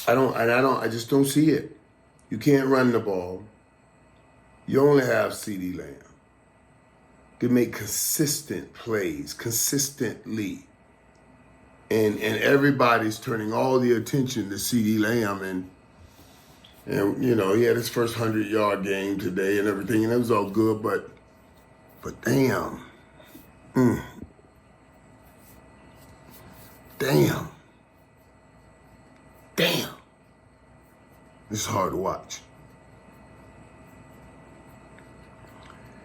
I just don't see it. You can't run the ball. You only have CeeDee Lamb to make consistent plays consistently. And everybody's turning all the attention to CeeDee Lamb and he had his first 100-yard game today and everything, and it was all good, but damn. Damn. It's hard to watch.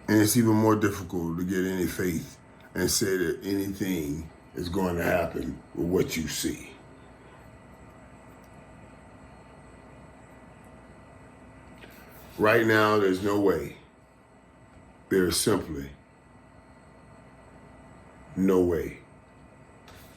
And it's even more difficult to get any faith and say that anything is going to happen with what you see. Right now, there's no way. There is simply no way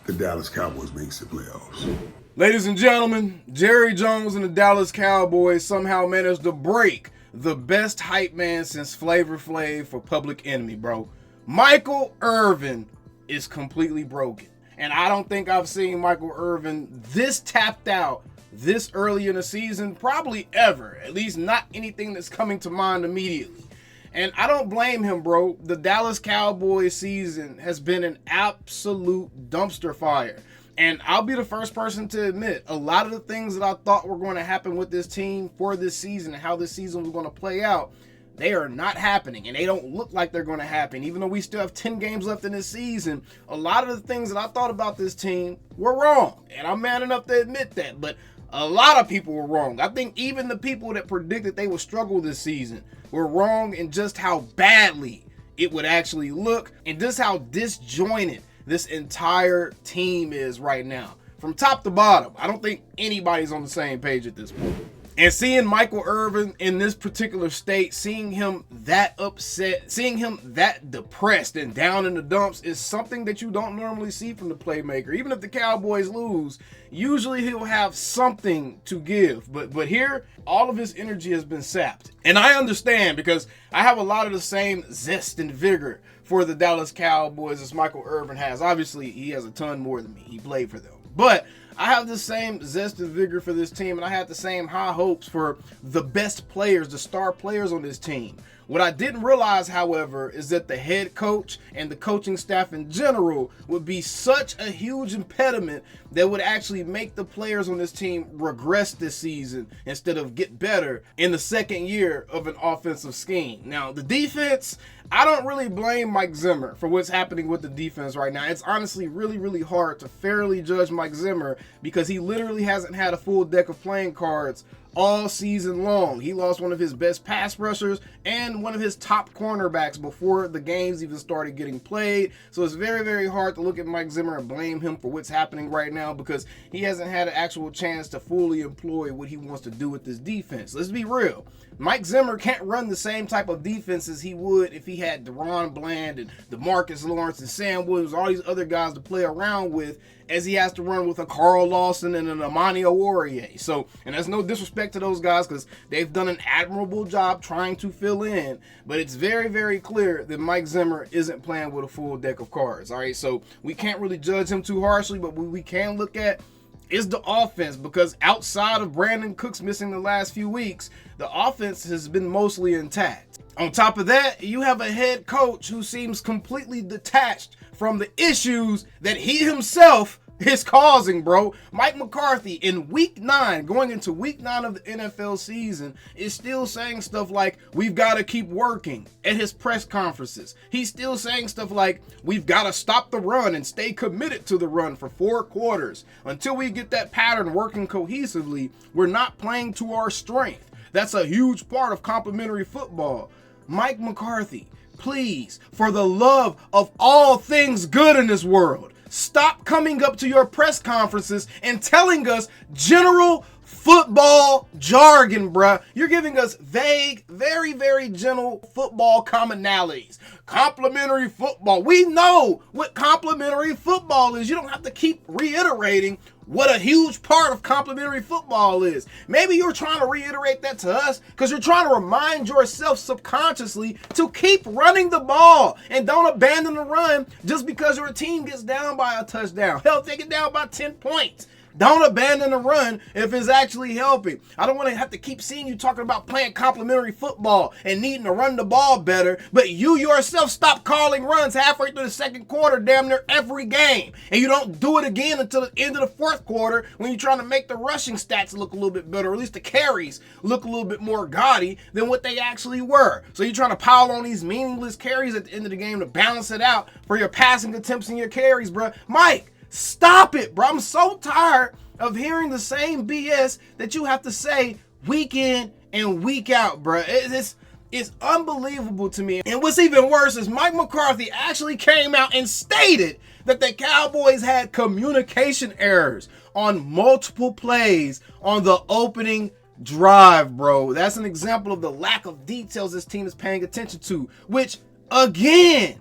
the Dallas Cowboys makes the playoffs. Ladies and gentlemen, Jerry Jones and the Dallas Cowboys somehow managed to break the best hype man since Flavor Flav for Public Enemy, bro. Michael Irvin is completely broken. And I don't think I've seen Michael Irvin this tapped out this early in the season, probably ever. At least not anything that's coming to mind immediately. And I don't blame him, bro. The Dallas Cowboys season has been an absolute dumpster fire. And I'll be the first person to admit, a lot of the things that I thought were going to happen with this team for this season and how this season was going to play out, they are not happening, and they don't look like they're going to happen. Even though we still have 10 games left in this season, a lot of the things that I thought about this team were wrong. And I'm man enough to admit that. But a lot of people were wrong. I think even the people that predicted they would struggle this season were wrong in just how badly it would actually look and just how disjointed this entire team is right now. From top to bottom, I don't think anybody's on the same page at this point. And seeing Michael Irvin in this particular state, seeing him that upset, seeing him that depressed and down in the dumps is something that you don't normally see from the playmaker. Even if the Cowboys lose, usually he'll have something to give. But here, all of his energy has been sapped. And I understand because I have a lot of the same zest and vigor for the Dallas Cowboys as Michael Irvin has. Obviously, he has a ton more than me. He played for them. But I have the same zest and vigor for this team, and I have the same high hopes for the best players, the star players on this team. What I didn't realize, however, is that the head coach and the coaching staff in general would be such a huge impediment that would actually make the players on this team regress this season instead of get better in the second year of an offensive scheme. Now, the defense, I don't really blame Mike Zimmer for what's happening with the defense right now. It's honestly really, really hard to fairly judge Mike Zimmer because he literally hasn't had a full deck of playing cards all season long. He lost one of his best pass rushers and one of his top cornerbacks before the games even started getting played. So it's very, very hard to look at Mike Zimmer and blame him for what's happening right now because he hasn't had an actual chance to fully employ what he wants to do with this defense. Let's be real. Mike Zimmer can't run the same type of defense as he would if he had Deron Bland and DeMarcus Lawrence and Sam Williams, all these other guys to play around with, as he has to run with a Carl Lawson and an Amani Oruwariye. So, and there's no disrespect to those guys because they've done an admirable job trying to fill in, but it's very, very clear that Mike Zimmer isn't playing with a full deck of cards, all right? So we can't really judge him too harshly, but what we can look at is the offense, because outside of Brandon Cooks missing the last few weeks, the offense has been mostly intact. On top of that, you have a head coach who seems completely detached from the issues that he himself is causing, bro. Mike McCarthy in week 9, going into week 9 of the NFL season, is still saying stuff like, we've got to keep working at his press conferences. He's still saying stuff like, we've got to stop the run and stay committed to the run for 4 quarters. Until we get that pattern working cohesively, we're not playing to our strength. That's a huge part of complimentary football. Mike McCarthy, please, for the love of all things good in this world, stop coming up to your press conferences and telling us general football jargon, bruh. You're giving us vague, very, very gentle football commonalities. Complimentary football. We know what complimentary football is. You don't have to keep reiterating what a huge part of complimentary football is. Maybe you're trying to reiterate that to us because you're trying to remind yourself subconsciously to keep running the ball and don't abandon the run just because your team gets down by a touchdown. Hell, they get down by 10 points. Don't abandon the run if it's actually helping. I don't want to have to keep seeing you talking about playing complementary football and needing to run the ball better, but you yourself stop calling runs halfway through the second quarter damn near every game. And you don't do it again until the end of the fourth quarter when you're trying to make the rushing stats look a little bit better, or at least the carries look a little bit more gaudy than what they actually were. So you're trying to pile on these meaningless carries at the end of the game to balance it out for your passing attempts and your carries, bro. Mike, stop it, bro. I'm so tired of hearing the same BS that you have to say week in and week out, bro. It's unbelievable to me. And what's even worse is Mike McCarthy actually came out and stated that the Cowboys had communication errors on multiple plays on the opening drive, bro. That's an example of the lack of details this team is paying attention to, which, again,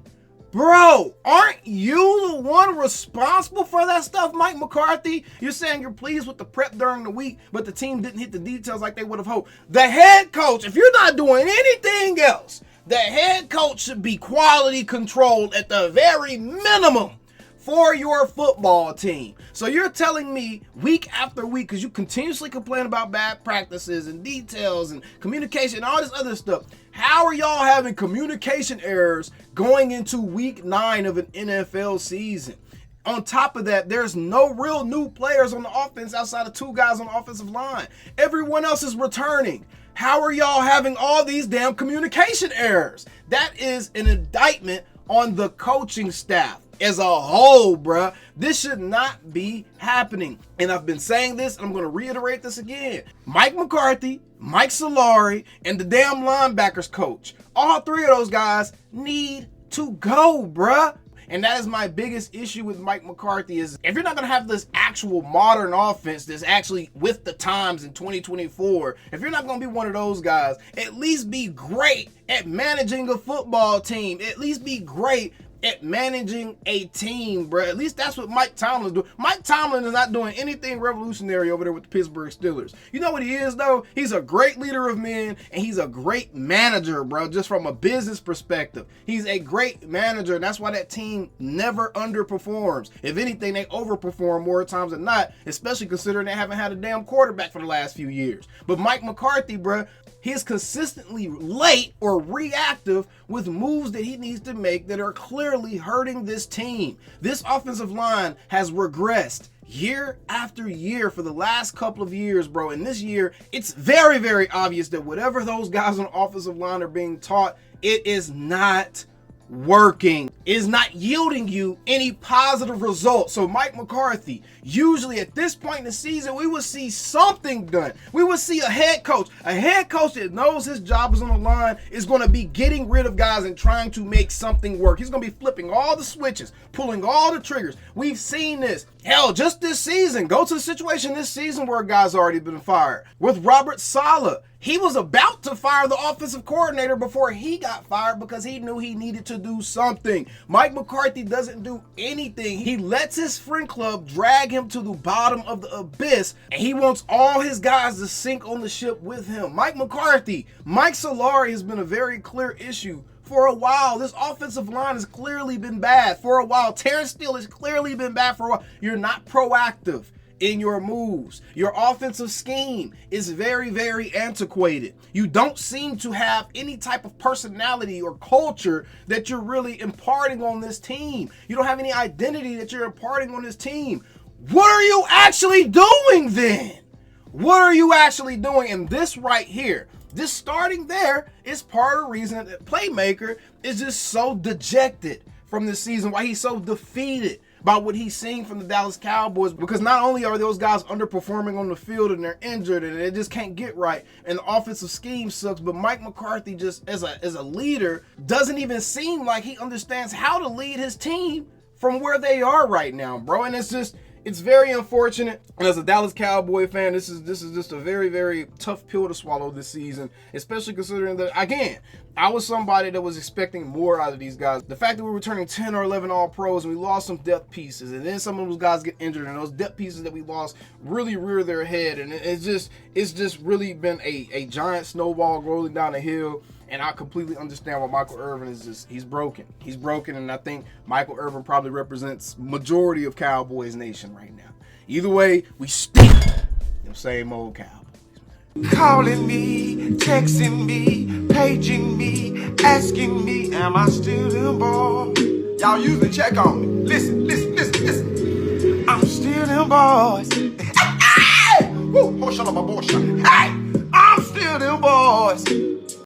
bro, aren't you the one responsible for that stuff, Mike McCarthy? You're saying you're pleased with the prep during the week, but the team didn't hit the details like they would have hoped. The head coach, if you're not doing anything else, the head coach should be quality controlled at the very minimum for your football team. So you're telling me week after week, because you continuously complain about bad practices and details and communication and all this other stuff, how are y'all having communication errors going into week 9 of an NFL season? On top of that, there's no real new players on the offense outside of 2 guys on the offensive line. Everyone else is returning. How are y'all having all these damn communication errors? That is an indictment on the coaching staff as a whole, bruh. This should not be happening. And I've been saying this, and I'm going to reiterate this again. Mike McCarthy, Mike Solari, and the damn linebackers coach, all 3 of those guys need to go, bruh. And that is my biggest issue with Mike McCarthy, is if you're not going to have this actual modern offense that's actually with the times in 2024, if you're not going to be one of those guys, at least be great at managing a football team. At least be great at managing a team, bro. At least that's what Mike Tomlin's doing. Mike Tomlin is not doing anything revolutionary over there with the Pittsburgh Steelers. You know what he is, though? He's a great leader of men, and he's a great manager, bro, just from a business perspective. He's a great manager, and that's why that team never underperforms. If anything, they overperform more times than not, especially considering they haven't had a damn quarterback for the last few years. But Mike McCarthy, bro, he is consistently late or reactive with moves that he needs to make that are clearly hurting this team. This offensive line has regressed year after year for the last couple of years, bro. And this year, it's very, very obvious that whatever those guys on the offensive line are being taught, it is not working, is not yielding you any positive results. So Mike McCarthy, usually at this point in the season, we would see something done. We would see a head coach that knows his job is on the line, is going to be getting rid of guys and trying to make something work. He's going to be flipping all the switches, pulling all the triggers. We've seen this. Hell, just this season, go to the situation this season where a guy's already been fired. With Robert Saleh, he was about to fire the offensive coordinator before he got fired because he knew he needed to do something. Mike McCarthy doesn't do anything. He lets his friend club drag him to the bottom of the abyss, and he wants all his guys to sink on the ship with him. Mike McCarthy, Mike Solari has been a very clear issue for a while. This offensive line has clearly been bad for a while. Terrence Steele has clearly been bad for a while. You're not proactive in your moves. Your offensive scheme is very, very antiquated. You don't seem to have any type of personality or culture that you're really imparting on this team. You don't have any identity that you're imparting on this team. What are you actually doing then? What are you actually doing? And this right here, this starting there is part of the reason that Playmaker is just so dejected from this season, why he's so defeated by what he's seeing from the Dallas Cowboys, because not only are those guys underperforming on the field and they're injured and they just can't get right and the offensive scheme sucks, but Mike McCarthy just as a leader doesn't even seem like he understands how to lead his team from where they are right now, bro. And it's very unfortunate. And as a Dallas Cowboy fan, this is just a very, very tough pill to swallow this season, especially considering that, again, I was somebody that was expecting more out of these guys. The fact that we were returning 10 or 11 All-Pros and we lost some depth pieces, and then some of those guys get injured, and those depth pieces that we lost really rear their head, and it's just really been a giant snowball rolling down the hill. And I completely understand why Michael Irvin is he's broken. He's broken, and I think Michael Irvin probably represents majority of Cowboys Nation right now. Either way, we still them same old Cowboys. Calling me, texting me, paging me, asking me, am I still them boys? Y'all usually check on me. Listen. I'm still them boys. Hey! Woo! Oh, shut up, my boy. Hey! I'm still them boys.